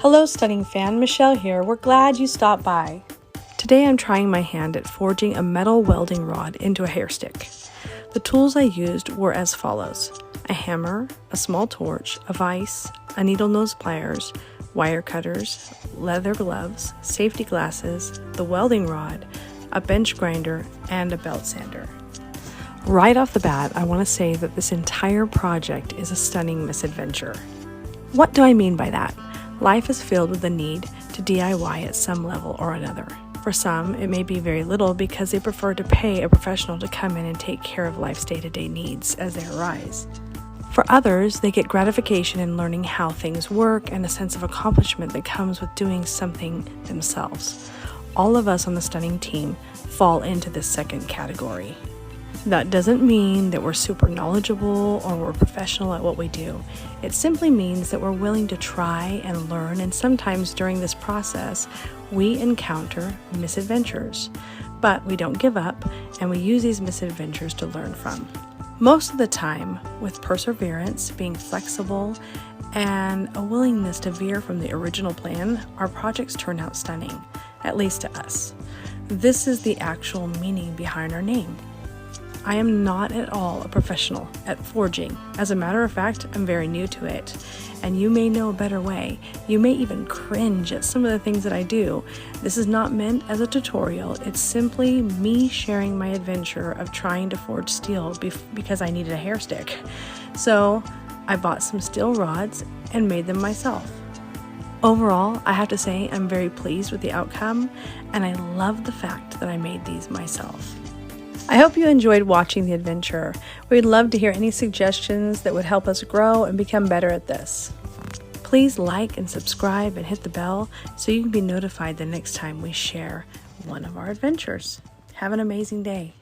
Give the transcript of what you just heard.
Hello stunning fan, Michele here. We're glad you stopped by. Today I'm trying my hand at forging a metal welding rod into a hair stick. The tools I used were as follows: a hammer, a small torch, a vise, a needle nose pliers, wire cutters, leather gloves, safety glasses, the welding rod, a bench grinder, and a belt sander. Right off the bat, I want to say that this entire project is a stunning misadventure. What do I mean by that? Life is filled with the need to DIY at some level or another. For some, it may be very little because they prefer to pay a professional to come in and take care of life's day-to-day needs as they arise. For others, they get gratification in learning how things work and a sense of accomplishment that comes with doing something themselves. All of us on the stunning team fall into this second category. That doesn't mean that we're super knowledgeable or we're professional at what we do. It simply means that we're willing to try and learn, and sometimes during this process, we encounter misadventures. But we don't give up, and we use these misadventures to learn from. Most of the time, with perseverance, being flexible, and a willingness to veer from the original plan, our projects turn out stunning, at least to us. This is the actual meaning behind our name. I am not at all a professional at forging. As a matter of fact, I'm very new to it, and you may know a better way. You may even cringe at some of the things that I do. This is not meant as a tutorial. It's simply me sharing my adventure of trying to forge steel because I needed a hair stick. So I bought some steel rods and made them myself. Overall, I have to say I'm very pleased with the outcome, and I love the fact that I made these myself. I hope you enjoyed watching the adventure. We'd love to hear any suggestions that would help us grow and become better at this. Please like and subscribe and hit the bell so you can be notified the next time we share one of our adventures. Have an amazing day.